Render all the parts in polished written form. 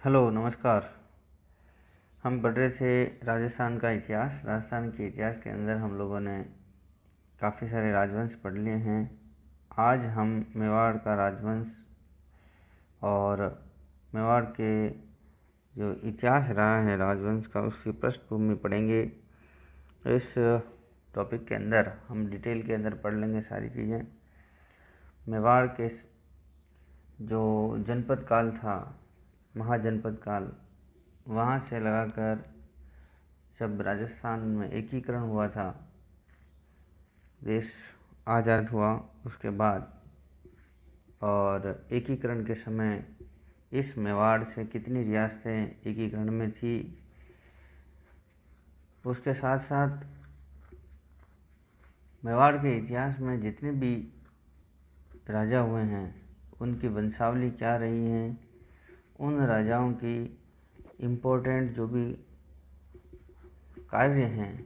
Hello नमस्कार। हम पढ़ रहे थे राजस्थान का इतिहास। राजस्थान के इतिहास के अंदर हम लोगों ने काफ़ी सारे राजवंश पढ़ लिए हैं। आज हम मेवाड़ का राजवंश और मेवाड़ के जो इतिहास रहा है राजवंश का उसकी पृष्ठभूमि पढ़ेंगे। इस टॉपिक के अंदर हम डिटेल के अंदर पढ़ लेंगे सारी चीज़ें। मेवाड़ के जो जनपद काल था, महाजनपद काल, वहाँ से लगाकर जब राजस्थान में एकीकरण हुआ था, देश आज़ाद हुआ उसके बाद, और एकीकरण के समय इस मेवाड़ से कितनी रियासतें एकीकरण में थी, उसके साथ साथ मेवाड़ के इतिहास में जितने भी राजा हुए हैं उनकी वंशावली क्या रही है, उन राजाओं की इम्पोर्टेंट जो भी कार्य हैं,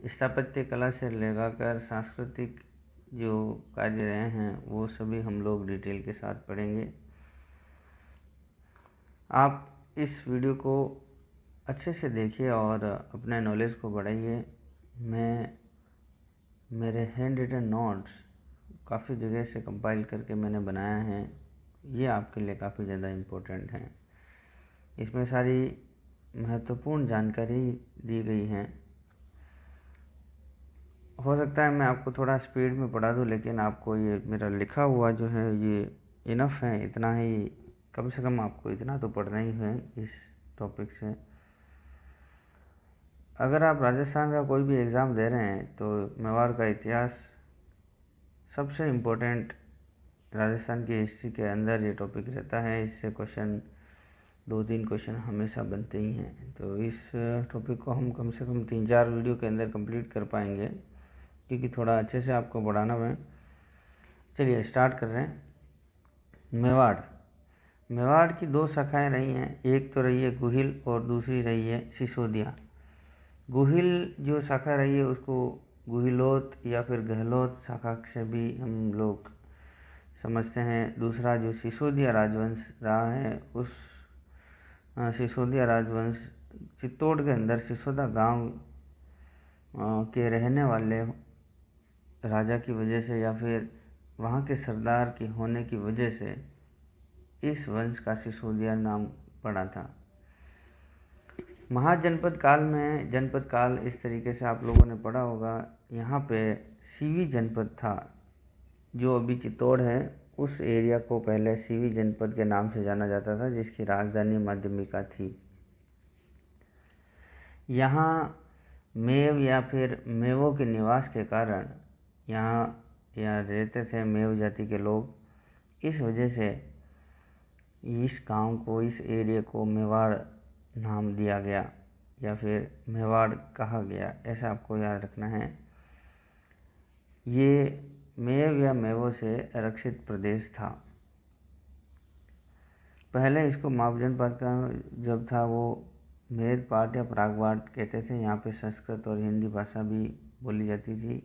स्थापत्य कला से लगाकर सांस्कृतिक जो कार्य रहे हैं, वो सभी हम लोग डिटेल के साथ पढ़ेंगे। आप इस वीडियो को अच्छे से देखिए और अपने नॉलेज को बढ़ाइए। मेरे हैंड रिटन नोट्स काफ़ी जगह से कंपाइल करके मैंने बनाया है, ये आपके लिए काफ़ी ज़्यादा इम्पोर्टेंट है। इसमें सारी महत्वपूर्ण जानकारी दी गई है। हो सकता है मैं आपको थोड़ा स्पीड में पढ़ा दूँ, लेकिन आपको ये मेरा लिखा हुआ जो है ये इनफ है, इतना ही, कम से कम आपको इतना तो पढ़ना ही है इस टॉपिक से। अगर आप राजस्थान का कोई भी एग्ज़ाम दे रहे हैं तो मेवाड़ का इतिहास सबसे इम्पोर्टेंट, राजस्थान की हिस्ट्री के अंदर ये टॉपिक रहता है। इससे क्वेश्चन 2-3 क्वेश्चन हमेशा बनते ही हैं। तो इस टॉपिक को हम कम से कम 3-4 वीडियो के अंदर कंप्लीट कर पाएंगे, क्योंकि थोड़ा अच्छे से आपको बढ़ाना है। चलिए स्टार्ट कर रहे हैं। मेवाड़ की 2 शाखाएं रही हैं। एक तो रही है गुहिल और दूसरी रही है सिसोदिया। गुहिल जो शाखा रही है उसको गुहिलोत या फिर गहलोत शाखा से भी हम लोग समझते हैं। दूसरा जो सिसोदिया राजवंश रहा है, उस सिसोदिया राजवंश चित्तौड़ के अंदर सिसोदा गांव के रहने वाले राजा की वजह से या फिर वहाँ के सरदार के होने की वजह से इस वंश का सिसोदिया नाम पड़ा था। महाजनपद काल में, जनपद काल इस तरीके से आप लोगों ने पढ़ा होगा। यहाँ पे सीवी जनपद था, जो अभी चित्तौड़ है, उस एरिया को पहले सीवी जनपद के नाम से जाना जाता था, जिसकी राजधानी माध्यमिका थी। यहाँ मेव या फिर मेवों के निवास के कारण यहाँ रहते थे मेव जाति के लोग। इस वजह से इस गांव को, इस एरिया को मेवाड़ नाम दिया गया या फिर मेवाड़ कहा गया, ऐसा आपको याद रखना है। ये मेव या मेवों से आरक्षित प्रदेश था। पहले इसको मावजनपद का जब था वो मेद पाट या प्रागवाट कहते थे। यहाँ पे संस्कृत और हिंदी भाषा भी बोली जाती थी।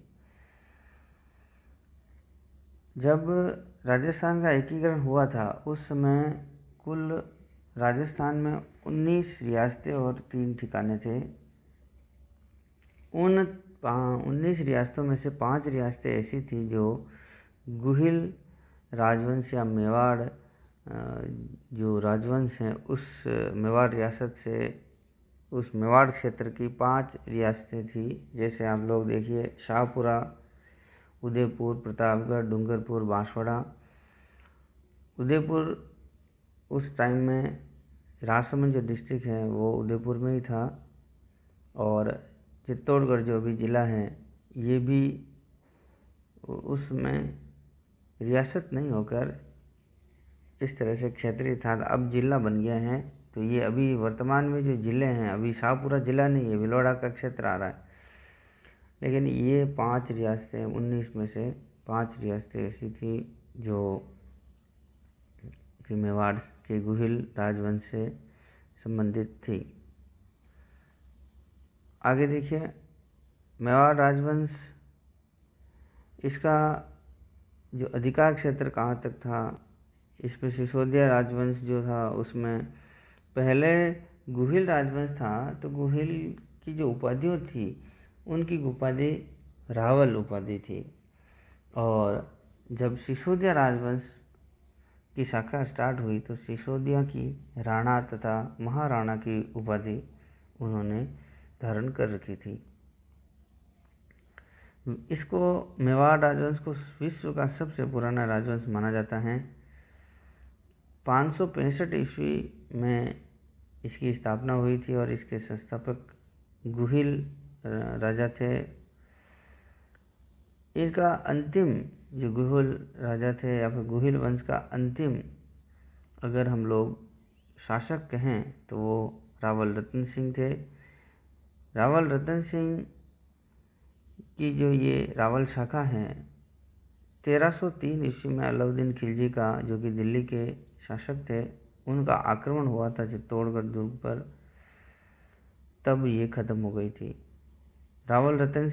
जब राजस्थान का एकीकरण हुआ था उस समय कुल राजस्थान में 19 रियासतें और 3 ठिकाने थे। उन 19 रियासतों में से 5 रियासतें ऐसी थी जो गुहिल राजवंश या मेवाड़ जो राजवंश हैं, उस मेवाड़ रियासत से, उस मेवाड़ क्षेत्र की 5 रियासतें थी। जैसे आप लोग देखिए, शाहपुरा, उदयपुर, प्रतापगढ़, डूंगरपुर, बांसवाड़ा। उदयपुर उस टाइम में राजसमंद जो डिस्ट्रिक्ट है वो उदयपुर में ही था, और चित्तौड़गढ़ जो भी ज़िला है ये भी उसमें रियासत नहीं होकर इस तरह से क्षेत्रीय था, अब जिला बन गया है। तो ये अभी वर्तमान में जो ज़िले हैं, अभी शाहपुरा ज़िला नहीं है, भिलवाड़ा का क्षेत्र आ रहा है, लेकिन ये 5 रियासतें, 19 में से 5 रियासतें ऐसी थी जो कि मेवाड़ के गुहिल राजवंश से संबंधित थी। आगे देखिए, मेवाड़ राजवंश, इसका जो अधिकार क्षेत्र कहाँ तक था, इसमें सिसोदिया राजवंश जो था उसमें पहले गुहिल राजवंश था तो गुहिल की जो उपाधियाँ थी उनकी उपाधि रावल उपाधि थी, और जब सिसोदिया राजवंश की शाखा स्टार्ट हुई तो सिसोदिया की राणा तथा महाराणा की उपाधि उन्होंने धारण कर रखी थी। इसको मेवाड़ राजवंश को विश्व का सबसे पुराना राजवंश माना जाता है। 565 ईस्वी में इसकी स्थापना हुई थी और इसके संस्थापक गुहिल राजा थे। इनका अंतिम जो गुहिल राजा थे या फिर गुहिल वंश का अंतिम अगर हम लोग शासक कहें तो वो रावल रतन सिंह थे। रावल रतन सिंह की जो ये रावल शाखा है 1303 ईस्वी में अलाउद्दीन खिलजी का, जो कि दिल्ली के शासक थे, उनका आक्रमण हुआ था चित्तौड़गढ़ दुर्ग पर, तब ये ख़त्म हो गई थी। रावल रतन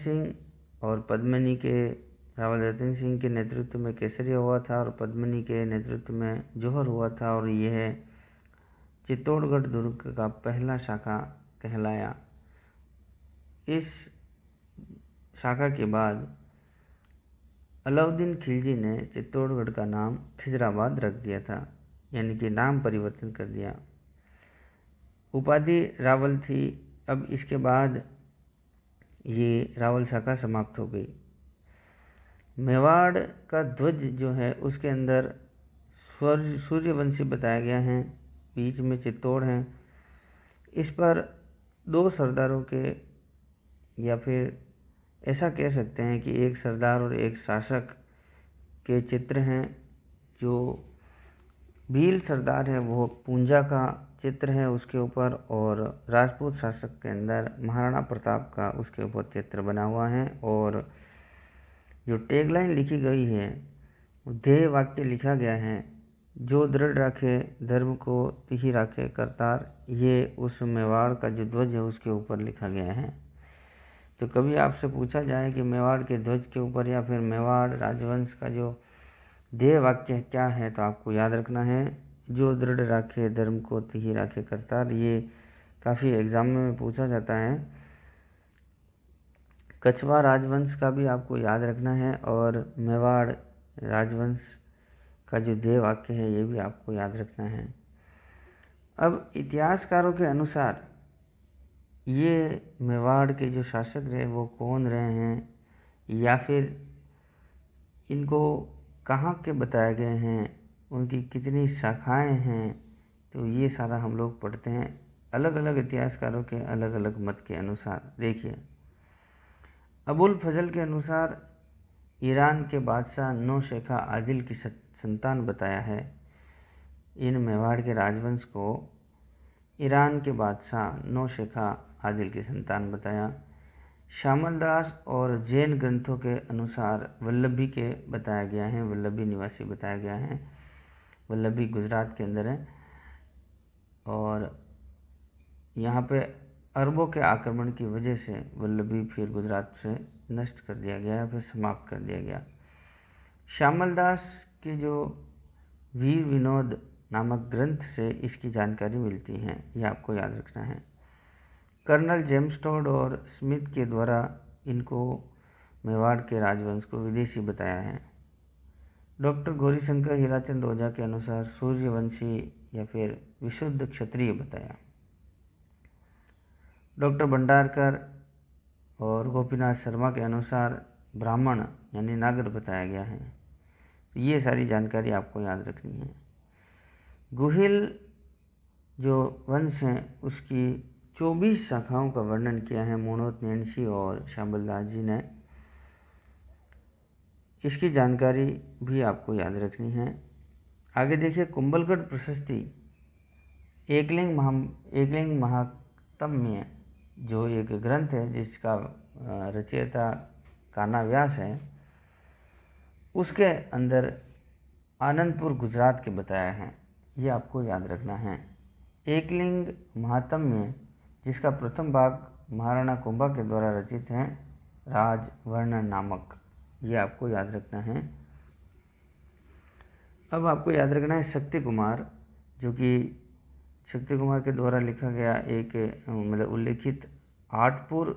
सिंह के नेतृत्व में केसरिया हुआ था और पद्मिनी के नेतृत्व में जौहर हुआ था, और यह चित्तौड़गढ़ दुर्ग का पहला शाखा कहलाया। इस शाखा के बाद अलाउद्दीन खिलजी ने चित्तौड़गढ़ का नाम खिजराबाद रख दिया था, यानी कि नाम परिवर्तन कर दिया। उपाधि रावल थी। अब इसके बाद ये रावल शाखा समाप्त हो गई। मेवाड़ का ध्वज जो है उसके अंदर सूर्यवंशी बताया गया है, बीच में चित्तौड़ है। इस पर 2 सरदारों के, या फिर ऐसा कह सकते हैं कि एक सरदार और एक शासक के चित्र हैं। जो भील सरदार है वो पूंजा का चित्र है उसके ऊपर, और राजपूत शासक के अंदर महाराणा प्रताप का उसके ऊपर चित्र बना हुआ है। और जो टैगलाइन लिखी गई है, ध्येय वाक्य लिखा गया है, जो दृढ़ रखे धर्म को तिहि राखे करतार, ये उस मेवाड़ का जो ध्वज है उसके ऊपर लिखा गया है। तो कभी आपसे पूछा जाए कि मेवाड़ के ध्वज के ऊपर या फिर मेवाड़ राजवंश का जो ध्येय वाक्य क्या है, तो आपको याद रखना है, जो दृढ़ राखे धर्म को तिहि राखे करतार। ये काफ़ी एग्जाम में पूछा जाता है। कछवा राजवंश का भी आपको याद रखना है, और मेवाड़ राजवंश का जो ध्येय वाक्य है ये भी आपको याद रखना है। अब इतिहासकारों के अनुसार ये मेवाड़ के जो शासक रहे वो कौन रहे हैं, या फिर इनको कहाँ के बताए गए हैं, उनकी कितनी शाखाएं हैं, तो ये सारा हम लोग पढ़ते हैं अलग अलग इतिहासकारों के अलग अलग मत के अनुसार। देखिए, अबुल फजल के अनुसार ईरान के बादशाह नौशेखा आदिल की संतान बताया है। इन मेवाड़ के राजवंश को ईरान के बादशाह नौशेखा आदिल की संतान बताया। श्यामल दास और जैन ग्रंथों के अनुसार वल्लभी के बताया गया है, वल्लभी निवासी बताया गया है। वल्लभी गुजरात के अंदर है, और यहाँ पे अरबों के आक्रमण की वजह से वल्लभी फिर गुजरात से नष्ट कर दिया गया, फिर समाप्त कर दिया गया। श्यामल दास के जो वीर विनोद नामक ग्रंथ से इसकी जानकारी मिलती है, ये आपको याद रखना है। कर्नल जेम्स टॉड और स्मिथ के द्वारा इनको मेवाड़ के राजवंश को विदेशी बताया है। डॉक्टर गौरीशंकर हीराचंद ओझा के अनुसार सूर्यवंशी या फिर विशुद्ध क्षत्रिय बताया। डॉक्टर भंडारकर और गोपीनाथ शर्मा के अनुसार ब्राह्मण यानी नागर बताया गया है। तो ये सारी जानकारी आपको याद रखनी है। गुहिल जो वंश हैं उसकी 24 शाखाओं का वर्णन किया है मोनोत नैन्सी और श्यामल दास जी ने। इसकी जानकारी भी आपको याद रखनी है। आगे देखिए, कुंभलगढ़ प्रशस्ति एकलिंग महात्म्य जो एक ग्रंथ है जिसका रचयिता कान्हा व्यास है, उसके अंदर आनंदपुर गुजरात के बताया है, ये आपको याद रखना है। एकलिंग महात्म्य जिसका प्रथम भाग महाराणा कुंभा के द्वारा रचित है, राज वर्णन नामक, ये आपको याद रखना है। अब आपको याद रखना है शक्ति कुमार, जो कि शक्ति कुमार के द्वारा लिखा गया एक मतलब उल्लेखित आठपुर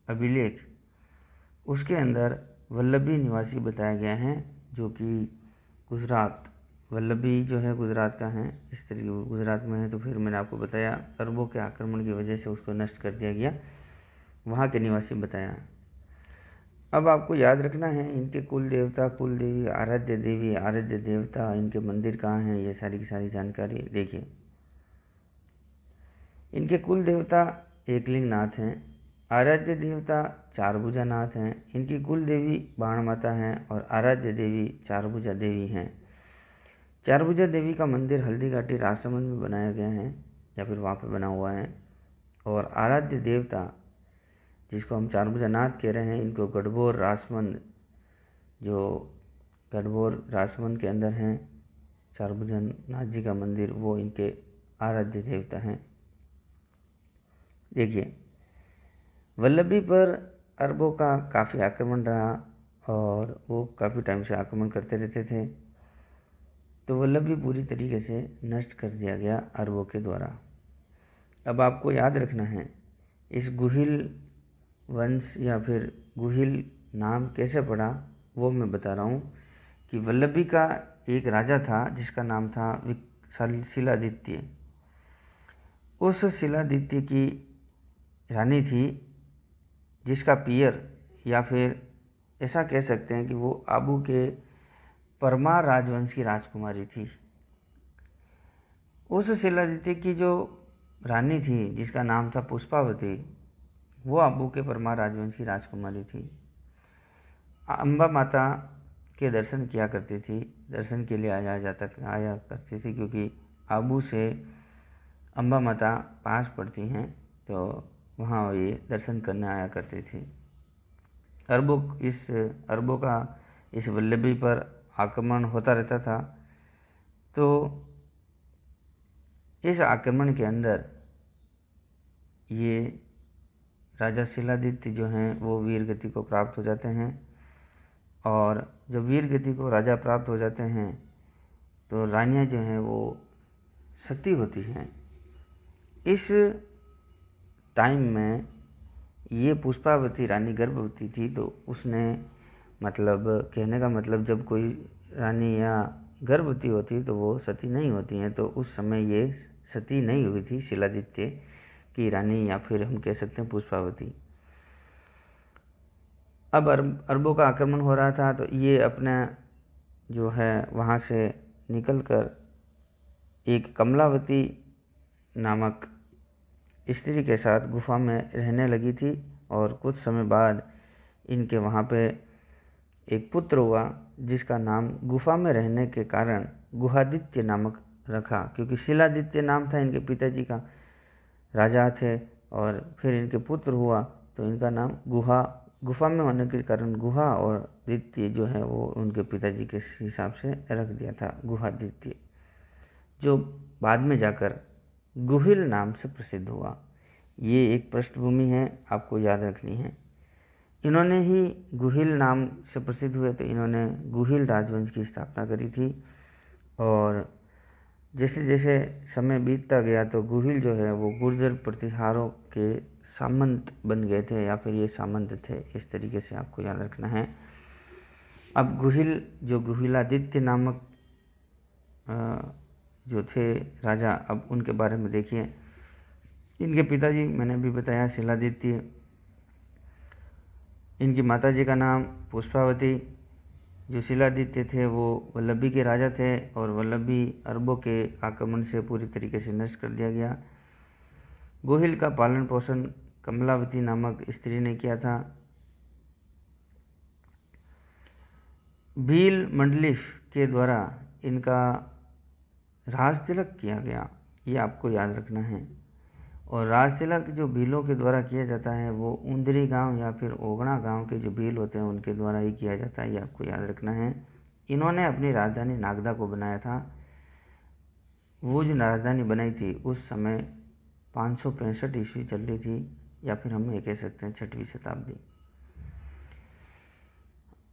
अभिलेख, उसके अंदर वल्लभी निवासी बताया गया है, जो कि गुजरात, वल्लभी जो है गुजरात का है, इस तरीके गुजरात में है। तो फिर मैंने आपको बताया अरबों के आक्रमण की वजह से उसको नष्ट कर दिया गया, वहाँ के निवासी बताया। अब आपको याद रखना है इनके कुल देवता, कुल देवी, आराध्य देवता, इनके मंदिर कहाँ हैं, ये सारी की सारी जानकारी देखिए। इनके कुल देवता एकलिंग नाथ हैं, आराध्य देवता चारभुजा नाथ हैं, इनकी कुल देवी बाण माता हैं और आराध्य देवी चारभुजा देवी हैं। चारभुजा देवी का मंदिर हल्दी घाटी राजसमंद में बनाया गया है या फिर वहाँ पे बना हुआ है। और आराध्य देवता जिसको हम चारभुजा नाथ कह रहे हैं, इनको गढ़बोर राजसमंद, जो गढ़बोर राजसमंद के अंदर हैं चारभुजा नाथ जी का मंदिर, वो इनके आराध्य देवता हैं। देखिए, वल्लभी पर अरबों का काफ़ी आक्रमण रहा और वो काफ़ी टाइम से आक्रमण करते रहते थे, तो वल्लभी पूरी तरीके से नष्ट कर दिया गया अरबों के द्वारा। अब आपको याद रखना है इस गुहिल वंश या फिर गुहिल नाम कैसे पड़ा, वो मैं बता रहा हूँ कि वल्लभी का एक राजा था जिसका नाम था शिलादित्य। उस शिलादित्य की रानी थी जिसका पियर, या फिर ऐसा कह सकते हैं कि वो आबू के परमार राजवंश की राजकुमारी थी। उस शिलादित्य की जो रानी थी जिसका नाम था पुष्पावती, वो आबू के परमार राजवंश की राजकुमारी थी। अम्बा माता के दर्शन किया करती थी, दर्शन के लिए आया करती थी, क्योंकि आबू से अम्बा माता पास पड़ती हैं, तो वहाँ ये दर्शन करने आया करती थी। अरबों का इस वल्लभी पर आक्रमण होता रहता था। तो इस आक्रमण के अंदर ये राजा शिलादित्य जो हैं वो वीर गति को प्राप्त हो जाते हैं, और जब वीर गति को राजा प्राप्त हो जाते हैं तो रानियाँ जो हैं वो सती होती हैं। इस टाइम में ये पुष्पावती रानी गर्भवती थी, तो उसने मतलब कहने का मतलब जब कोई रानी या गर्भवती होती तो वो सती नहीं होती हैं, तो उस समय ये सती नहीं हुई थी शिलादित्य की रानी, या फिर हम कह सकते हैं पुष्पावती। अब अरबों का आक्रमण हो रहा था, तो ये अपना जो है वहाँ से निकलकर एक कमलावती नामक स्त्री के साथ गुफा में रहने लगी थी, और कुछ समय बाद इनके वहाँ पे एक पुत्र हुआ जिसका नाम गुफा में रहने के कारण गुहादित्य नामक रखा, क्योंकि शिलादित्य नाम था इनके पिताजी का, राजा थे, और फिर इनके पुत्र हुआ तो इनका नाम गुफा में होने के कारण गुहा और दित्य जो है वो उनके पिताजी के हिसाब से रख दिया था, गुहादित्य, जो बाद में जाकर गुहिल नाम से प्रसिद्ध हुआ। ये एक पृष्ठभूमि है, आपको याद रखनी है। इन्होंने ही गुहिल नाम से प्रसिद्ध हुए, तो इन्होंने गुहिल राजवंश की स्थापना करी थी, और जैसे जैसे समय बीतता गया तो गुहिल जो है वो गुर्जर प्रतिहारों के सामंत बन गए थे, या फिर ये सामंत थे, इस तरीके से आपको याद रखना है। अब गुहिल जो गुहिलादित्य नामक जो थे राजा, अब उनके बारे में देखिए। इनके पिताजी मैंने भी बताया शिलादित्य, इनकी माताजी का नाम पुष्पावती। जो शिलादित्य थे वो वल्लभी के राजा थे, और वल्लभी अरबों के आक्रमण से पूरी तरीके से नष्ट कर दिया गया। गोहिल का पालन पोषण कमलावती नामक स्त्री ने किया था। भील मंडलिफ के द्वारा इनका राज तिलक किया गया, ये आपको याद रखना है। और राज तिलक जो भीलों के द्वारा किया जाता है वो उंदरी गांव या फिर ओगड़ा गांव के जो भील होते हैं उनके द्वारा ही किया जाता है, ये आपको याद रखना है। इन्होंने अपनी राजधानी नागदा को बनाया था। वो जो राजधानी बनाई थी उस समय 565 ईस्वी चल रही थी, या फिर हम ये कह सकते हैं 6वीं शताब्दी।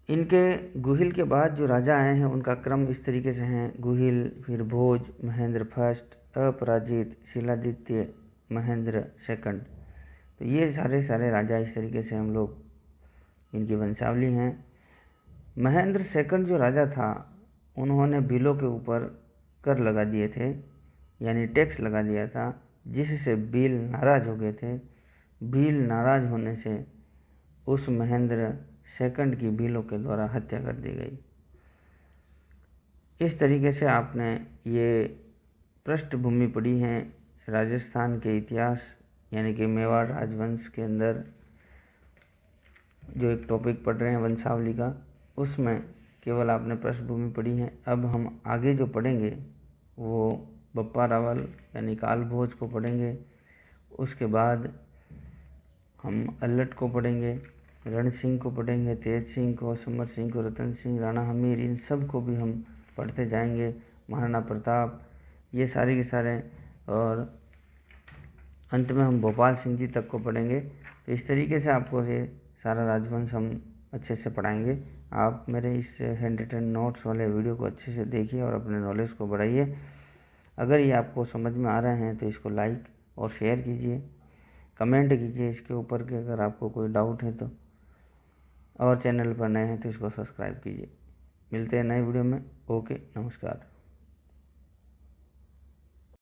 इनके गुहिल के बाद जो राजा आए हैं उनका क्रम इस तरीके से हैं: गुहिल, फिर भोज, महेंद्र फर्स्ट, अपराजित, शिलादित्य, महेंद्र सेकंड। तो ये सारे राजा इस तरीके से हम लोग इनकी वंशावली हैं। महेंद्र सेकंड जो राजा था उन्होंने भीलों के ऊपर कर लगा दिए थे, यानी टैक्स लगा दिया था, जिससे भील नाराज़ हो गए थे। भील नाराज़ होने से उस महेंद्र सेकंड की भीलों के द्वारा हत्या कर दी गई। इस तरीके से आपने ये पृष्ठभूमि पढ़ी है राजस्थान के इतिहास यानी कि मेवाड़ राजवंश के अंदर जो एक टॉपिक पढ़ रहे हैं वंशावली का, उसमें केवल आपने पृष्ठभूमि पढ़ी है। अब हम आगे जो पढ़ेंगे वो बप्पा रावल यानी काल भोज को पढ़ेंगे। उसके बाद हम अल्लट को पढ़ेंगे, रण सिंह को पढ़ेंगे, तेज सिंह को, समर सिंह को, रतन सिंह, राणा हमीर, इन सब को भी हम पढ़ते जाएंगे। महाराणा प्रताप, ये सारे के सारे, और अंत में हम भोपाल सिंह जी तक को पढ़ेंगे। तो इस तरीके से आपको ये सारा राजवंश हम अच्छे से पढ़ाएंगे। आप मेरे इस हैंड रिटन नोट्स वाले वीडियो को अच्छे से देखिए और अपने नॉलेज को बढ़ाइए। अगर ये आपको समझ में आ रहे हैं तो इसको लाइक और शेयर कीजिए, कमेंट कीजिए इसके ऊपर कि अगर आपको कोई डाउट है तो, और चैनल पर नए हैं तो इसको सब्सक्राइब कीजिए। मिलते हैं नए वीडियो में। ओके, नमस्कार।